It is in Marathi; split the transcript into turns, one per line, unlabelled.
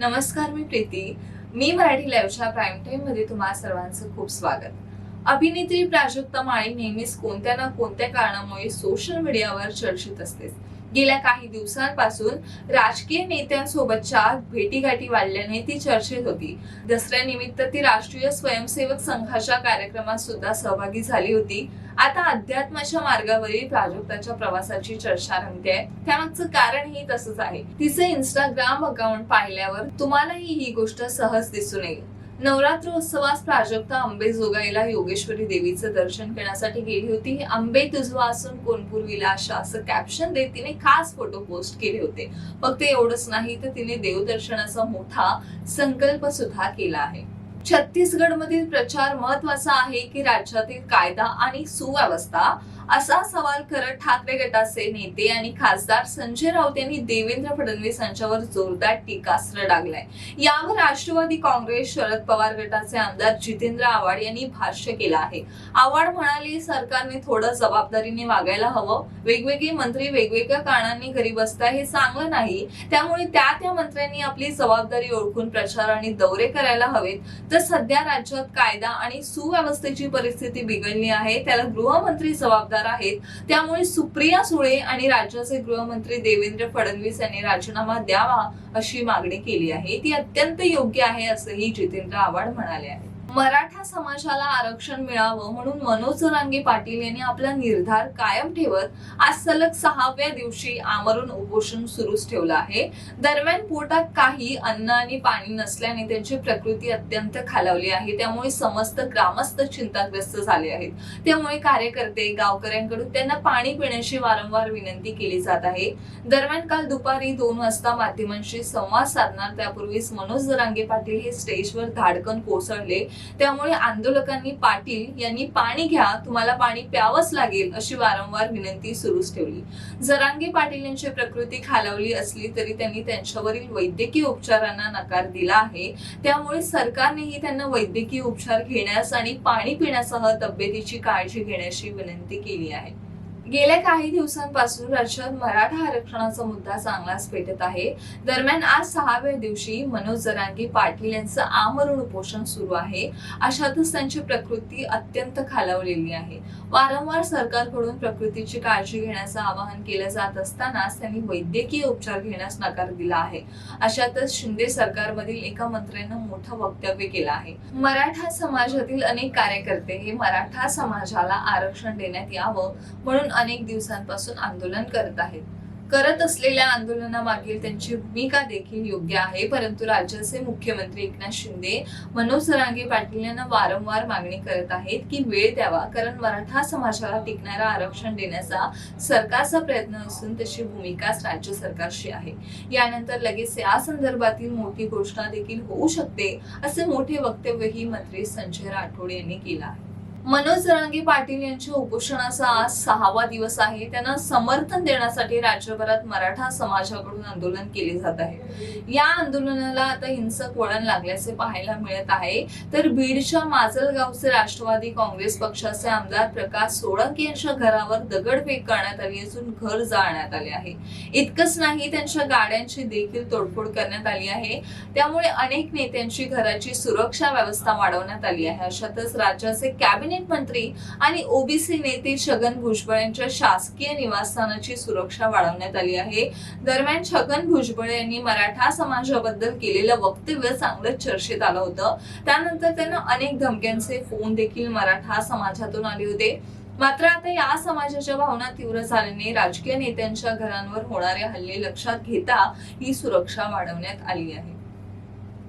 नमस्कार, मी प्रीती. मी मराठी लाईव्हच्या प्राईम टाइम मध्ये तुम्हा सर्वांचं खूप स्वागत. अभिनेत्री प्राजक्ता माळी नेहमीच कोणत्या ना कोणत्या कारणामुळे सोशल मीडियावर चर्चेत असते. गेल्या काही दिवसांपासून राजकीय नेत्यांसोबतच्या भेटीगाठी वाढल्याने ती चर्चेत होती. दसऱ्यानिमित्त ती राष्ट्रीय स्वयंसेवक संघाच्या कार्यक्रमात सुद्धा सहभागी झाली होती. आता अध्यात्माच्या मार्गावरील प्राजक्ताच्या प्रवासाची चर्चा रंगते. त्यामागचं कारणही तसंच आहे. तिचे इंस्टाग्राम अकाउंट पाहिल्यावर तुम्हालाही ही गोष्ट सहज दिसून येईल. नवरात्रोत्सवास प्राजक्ता अंबेजोगाईला योगेश्वरी देवीचं दर्शन करण्यासाठी गेली होती. अंबे तुझवा असून कोण पुरविला आशा असं कॅप्शन देत तिने खास फोटो पोस्ट केले होते. फक्त एवढंच नाही तर तिने देवदर्शनाचा मोठा संकल्प सुद्धा केला आहे. छत्तीसगड मधील प्रचार महत्वाचा आहे की राज्यातील कायदा आणि सुव्यवस्था, असा सवाल करत ठाकरे गटाचे नेते आणि खासदार संजय राऊत यांनी देवेंद्र फडणवीस यांच्यावर जोरदार टीकास्त्र डागलाय. यावर राष्ट्रवादी काँग्रेस शरद पवार गटाचे आमदार जितेंद्र आव्हाड यांनी भाष्य केलं आहे. आव्हाड म्हणाले, सरकारने थोडं जबाबदारीने वागायला हवं. वेगवेगळे मंत्री वेगवेगळ्या कारणांनी घरी बसताय हे चांगलं नाही. त्यामुळे त्या मंत्र्यांनी आपली जबाबदारी ओळखून प्रचार आणि दौरे करायला हवेत. तर सध्या राज्यात कायदा आणि सुव्यवस्थेची परिस्थिती बिघडली आहे, त्याला गृहमंत्री जबाबदार आहेत. त्यामुळे सुप्रिया सुळे आणि राज्याचे गृहमंत्री देवेंद्र फडणवीस यांनी राजीनामा द्यावा अशी मागणी केली आहे. ती अत्यंत योग्य आहे असंही जितेंद्र आव्हाड म्हणाले आहे. मराठा समाजाला आरक्षण मिळावं म्हणून मनोज जरांगे पाटील यांनी आपला निर्धार कायम ठेवत आज सलग 6व्या दिवशी आमरण उपोषण सुरूच ठेवलं आहे. दरम्यान पोटात काही अन्न आणि पाणी नसल्याने त्यांची प्रकृती अत्यंत खालावली आहे. त्यामुळे समस्त ग्रामस्थ चिंताग्रस्त झाले आहेत. त्यामुळे कार्यकर्ते गावकऱ्यांकडून त्यांना पाणी पिण्याची वारंवार विनंती केली जात आहे. दरम्यान काल दुपारी 2 वाजता माध्यमांशी संवाद साधणार त्यापूर्वीच मनोज जरांगे पाटील हे स्टेजवर धाडकन कोसळले. त्यामुळे आंदोलकांनी पाटील यांनी पाणी घ्या, तुम्हाला पाणी प्यावंच लागेल अशी वारंवार विनंती सुरूच ठेवली. जरांगे पाटील यांची प्रकृती खालावली असली तरी त्यांनी त्यांच्यावरील वैद्यकीय उपचारांना नकार दिला आहे. त्यामुळे सरकारनेही त्यांना वैद्यकीय उपचार घेण्यास आणि पाणी पिण्यासह तब्येतीची काळजी घेण्याची विनंती केली आहे. गेल्या काही दिवसांपासून राज्यात मराठा आरक्षणाचा मुद्दा चांगलाच पेटत आहे. दरम्यान आज 6व्या दिवशी मनोज जरांगे पाटील यांचं आमरण उपोषण सुरू आहे. अशातच त्यांची प्रकृती अत्यंत खालावलेली आहे. वारंवार सरकारकडून प्रकृतीची काळजी घेण्याचं आवाहन केलं जात असतानाच त्यांनी वैद्यकीय उपचार घेण्यास नकार दिला आहे. अशातच शिंदे सरकारमधील एका मंत्र्यानं मोठं वक्तव्य केलं आहे. मराठा समाजातील अनेक कार्यकर्ते हे मराठा समाजाला आरक्षण देण्यात यावं म्हणून अनेक दिवसांपासून आंदोलन करत असलेल्या आंदोलनामागील त्यांची भूमिका देखील योग्य आहे. परंतु राज्याचे मुख्यमंत्री एकनाथ शिंदे मनोज जरांगे पाटील यांना वारंवार मागणी करत आहेत की वेळ द्यावा, कारण मराठा समाजाला टिकणारा आरक्षण देण्याचा सरकारचा प्रयत्न असून तशी भूमिकाच राज्य सरकारची आहे. यानंतर लगेच या संदर्भातील मोठी घोषणा देखील होऊ शकते असे मोठे वक्तव्यही मंत्री संजय राठोड यांनी केलं आहे. मनोज जरांगे पाटील यांच्या उपोषणाचा आज 6वा दिवस आहे. त्यांना समर्थन देण्यासाठी राज्यभरात मराठा समाजाकडून आंदोलन केले जात आहे. या आंदोलनाला आता हिंसक वळण लागल्याचे पाहायला मिळत आहे. तर बीडच्या माजलगावचे राष्ट्रवादी काँग्रेस पक्षाचे आमदार प्रकाश सोळंके यांच्या घरावर दगडफेक करण्यात आली असून घर जाळण्यात आले आहे. इतकंच नाही, त्यांच्या गाड्यांची देखील तोडफोड करण्यात आली आहे. त्यामुळे अनेक नेत्यांची घराची सुरक्षा व्यवस्था वाढवण्यात आली आहे. अशातच राज्याचे कॅबिनेट मंत्री आणि ओबीसी नेते छगन भुजबळ यांच्या शासकीय निवासस्थानाची सुरक्षा वाढवण्यात आली आहे. दरम्यान छगन भुजबळ यांनी मराठा समाजाबद्दल केलेलं वक्तव्य चांगलंच चर्चेत आलं होतं. त्यानंतर त्यांना अनेक धमक्यांचे फोन देखील मराठा समाजातून आले होते. मात्र आता या समाजाच्या भावना तीव्र झाल्याने राजकीय नेत्यांच्या घरांवर होणारे हल्ले लक्षात घेता ही सुरक्षा वाढवण्यात आली आहे.